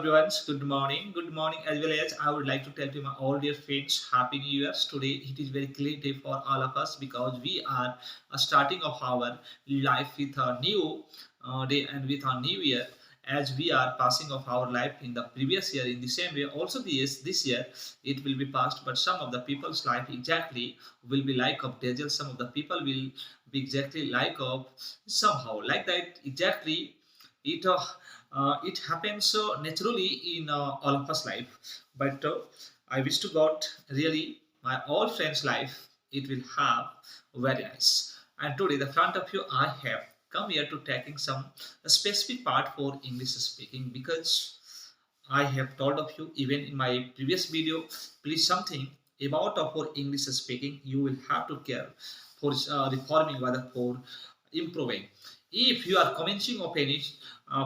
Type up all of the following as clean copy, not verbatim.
everyone. Good morning as well as I would like to tell to my all dear friends Happy New Year. Today it is very great day for all of us because we are starting of our life with a new day and with a new year as we are passing of our life in the previous year in the same way also this year it will be passed, but some of the people's life exactly will be like of diesel, some of the people will be exactly like of somehow like that exactly it happens naturally in all of us life, but I wish to god really my all friends life it will have very nice. And today the front of you I have come here to taking some specific part for english speaking because I have told of you even in my previous video, please something about for English speaking, you will have to care for reforming rather for improving. If you are commencing of any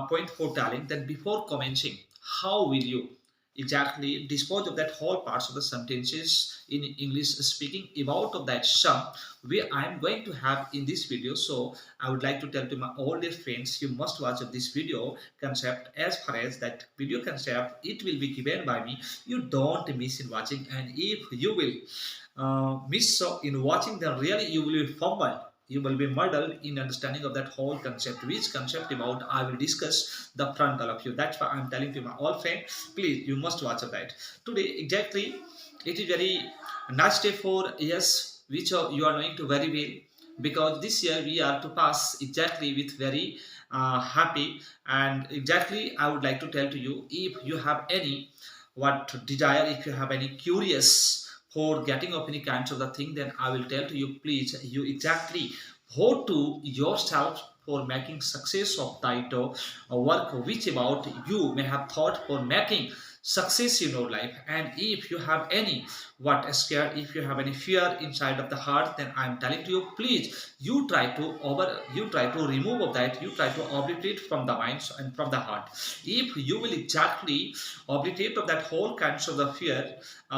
point for telling, then before commencing, how will you exactly dispose of that whole parts of the sentences in English speaking about of that sum where I am going to have in this video. So I would like to tell to my all dear friends, you must watch this video concept as far as that video concept it will be given by me. You don't miss in watching, and if you will miss so in watching, then really you will be fumbled, you will be muddled in understanding of that whole concept, which concept about I will discuss the front all of you. That's why I'm telling to my all friends, please you must watch that today exactly. It is very nice day for yes which you are knowing to very well because this year we are to pass exactly with very happy. And exactly I would like to tell to you, if you have any what desire, if you have any curious for getting of any kinds of the thing, then I will tell to you, please you exactly vote to yourself for making success of that work which about you may have thought for making success in your life. And if you have any what scare, if you have any fear inside of the heart, then I am telling to you, please you try to remove of that, you try to obliterate from the minds and from the heart. If you will exactly obliterate of that whole kinds of the fear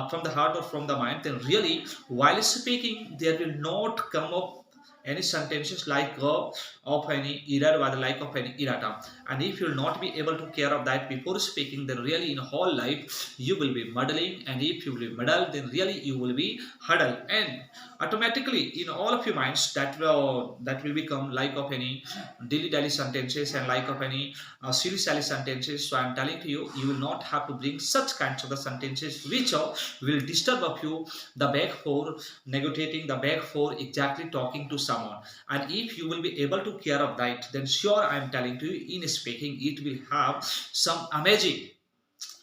from the heart or from the mind, then really while speaking there will not come up any sentences like of any error or the like of any errata. And if you'll not be able to care of that before speaking, then really in whole life you will be muddling, and if you will be muddled, then really you will be huddled, and automatically in all of your minds that will become like of any dilly dally sentences and like of any silly sally sentences. So I'm telling to you, you will not have to bring such kinds of the sentences which will disturb of you the back for negotiating, the back for exactly talking to someone. And if you will be able to care of that, then sure I am telling to you, in speaking it will have some amazing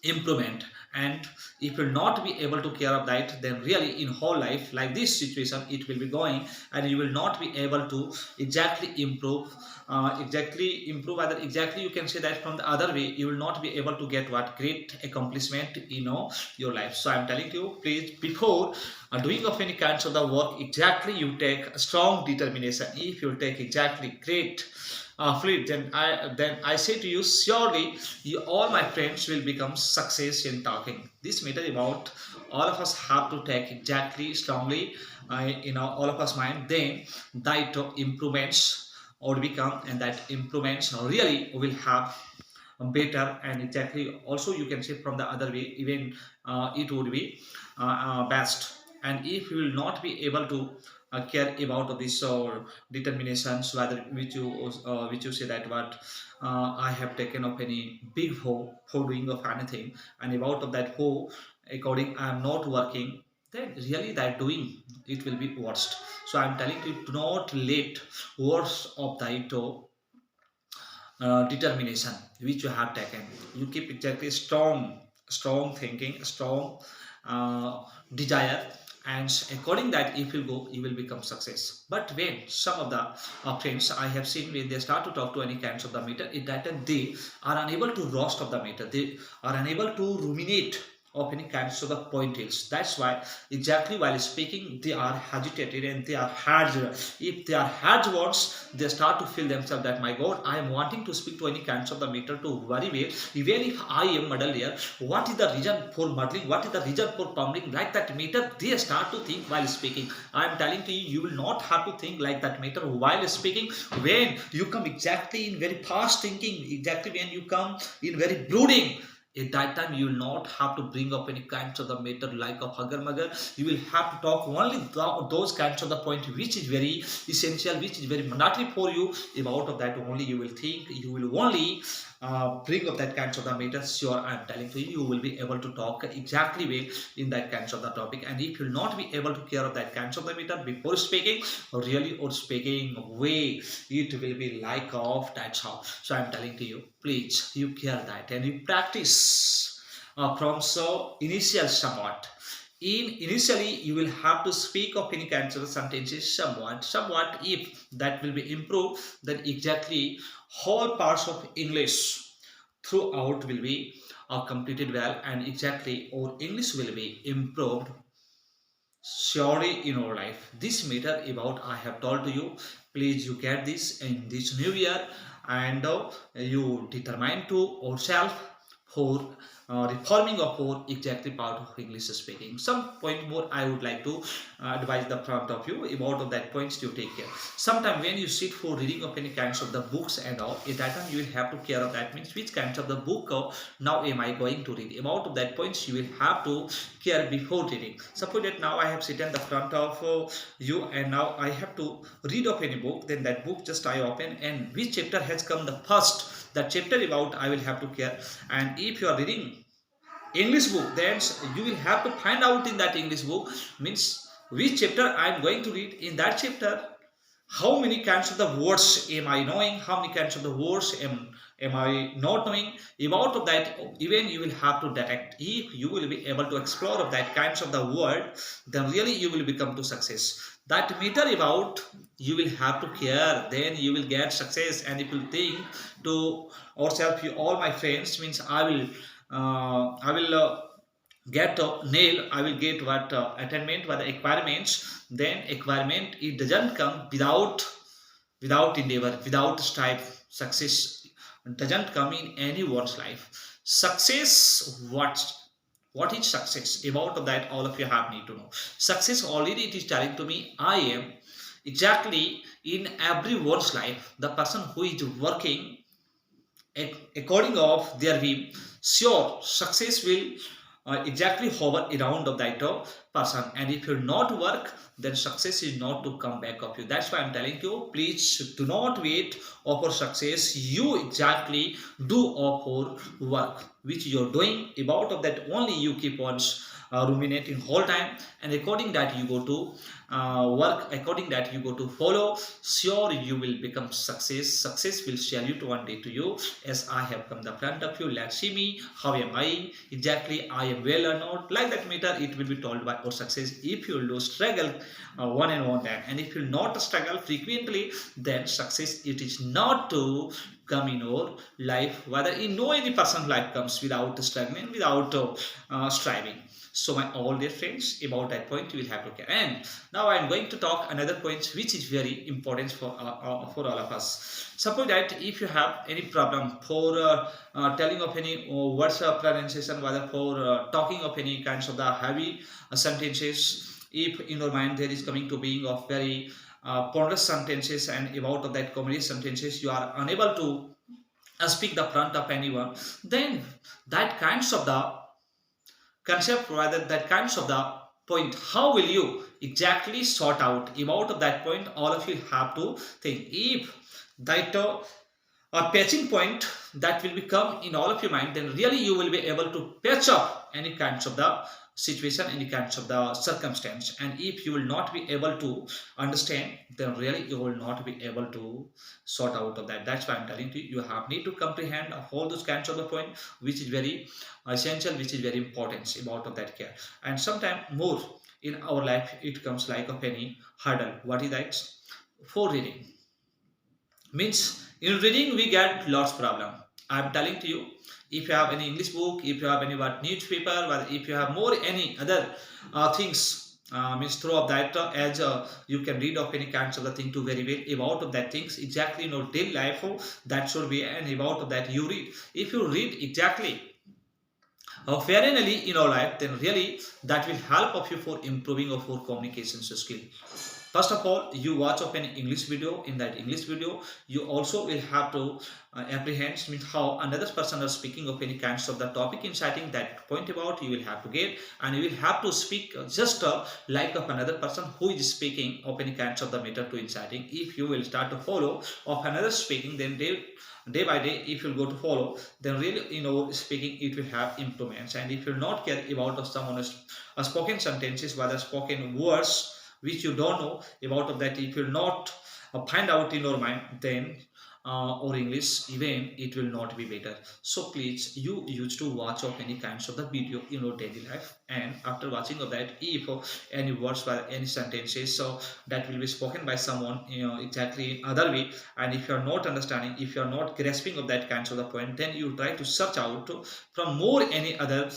improvement. And if you'll not be able to care of that, then really in whole life like this situation it will be going, and you will not be able to exactly improve either exactly you can say that from the other way, you will not be able to get what great accomplishment your life. So I'm telling you, please before doing of any kinds of the work, exactly you take a strong determination. If you take exactly great fleet, then I say to you, surely you all my friends will become success in talking. This matter about all of us have to take exactly strongly all of us mind, then that improvements would become, and that improvements really will have better. And exactly also you can say from the other way, even it would be best. And if you will not be able to care about this determinations, whether which you say that what I have taken of any big hoe for doing of anything, and about of that hoe according I am not working, then really that doing it will be worst. So I am telling you, do not let worst of that determination which you have taken, you keep exactly strong thinking, strong desire, and according that if you go you will become success. But when some of the friends I have seen, when they start to talk to any kinds of the matter, it that they are unable to roast of the matter, they are unable to ruminate of any kinds of the pointers. That's why exactly while speaking they are agitated and they are hard. If they are hard words, they start to feel themselves that my god, I am wanting to speak to any kinds of the matter to very well, even if I am muddled here, what is the reason for muddling, what is the reason for pondering like that matter, they start to think while speaking. I am telling to you, you will not have to think like that matter while speaking. When you come exactly in very fast thinking, exactly when you come in very brooding At that time, you will not have to bring up any kinds of the matter like of hugger mugger. You will have to talk only those kinds of the point which is very essential, which is very mandatory for you. About of that only you will think. You will only bring up that kinds of the matter. Sure, I am telling to you, you will be able to talk exactly well in that kinds of the topic. And if you will not be able to care of that kinds of the matter before speaking, or really or speaking way, it will be like of that's how. So I am telling to you, please you care that and you practice from so initial somewhat. In initially you will have to speak of any kinds of sentences somewhat. If that will be improved, then exactly whole parts of English throughout will be completed well, and exactly our English will be improved surely in our life. This matter about I have told to you, please you get this in this new year, and you determine to yourself for reforming of our exactly part of English speaking. Some point more I would like to advise the front of you about of that points to take care. Sometime when you sit for reading of any kinds of the books and all, at that time you will have to care of that means which kinds of the book now am I going to read. About of that points you will have to care before reading. Suppose that now I have sit in the front of you and now I have to read of any book. Then that book just I open and which chapter has come the first, that chapter about I will have to care. And if you are reading English book, then you will have to find out in that English book means which chapter I am going to read. In that chapter, how many kinds of the words am I knowing, how many kinds of the words am I not knowing. About of that even you will have to detect. If you will be able to explore of that kinds of the word, then really you will become to success. That matter about you will have to care, then you will get success. And if you think to ourselves, you all my friends means I will get a nail, I will get what attainment, what the acquirements. Then acquirement it doesn't come without endeavor, without strive. Success doesn't come in anyone's life. Success, what is success? About that all of you have need to know. Success already it is telling to me I am exactly in everyone's life. The person who is working according of their view, sure success will exactly hover around of that person. And if you not work, then success is not to come back of you. That's why I'm telling you, please do not wait for success. You exactly do for work which you're doing. About of that only you keep on ruminating whole time, and according that you go to work, according that you go to follow, sure you will become success will salute one day to you. As I have come the front of you, let's see me, how am I exactly, I am well or not, like that matter it will be told by our success. If you will do struggle one and one time, and if you will not struggle frequently, then success it is not to come in our life. Whether in no any person's life comes without struggling, without striving. So my all dear friends, about that point you will have to care. And now I am going to talk another point which is very important for all of us. Suppose that if you have any problem for telling of any words of pronunciation, whether for talking of any kinds of the heavy sentences, if in your mind there is coming to being of very ponderous sentences, and about of that comedy sentences you are unable to speak the front of anyone, then that kinds of the concept, rather that kinds of the point, how will you exactly sort out. About of that point all of you have to think. If that a patching point that will become in all of your mind, then really you will be able to patch up any kinds of the situation, any kinds of the circumstance. And if you will not be able to understand, then really you will not be able to sort out of that. That's why I'm telling you, you have need to comprehend all those kinds of the point which is very essential, which is very important about of that care. And sometimes more in our life it comes like of any hurdle. What is that? For reading means in reading we get lots problem. I'm telling to you, if you have any English book, if you have any what newspaper, whether if you have more any other things, means through of that as you can read of any kinds of the thing to very well. About of that things exactly in your daily life, that should be, and about of that you read. If you read exactly fairly in your life, then really that will help of you for improving of your communication skill. First of all, you watch of an English video. In that English video, you also will have to apprehend means how another person is speaking of any kinds of the topic inciting that point about. You will have to get, and you will have to speak just like of another person who is speaking of any kinds of the matter to inciting. If you will start to follow of another speaking, then day by day, if you go to follow, then really speaking it will have improvements. And if you not care about of someone's spoken sentences, whether spoken words which you don't know about of that, if you not find out in your mind, then or English even it will not be better. So please, you used to watch of any kinds of the video in your daily life, and after watching of that, if any words or any sentences so that will be spoken by someone exactly other way, and if you are not understanding, if you are not grasping of that kinds of the point, then you try to search out from more any other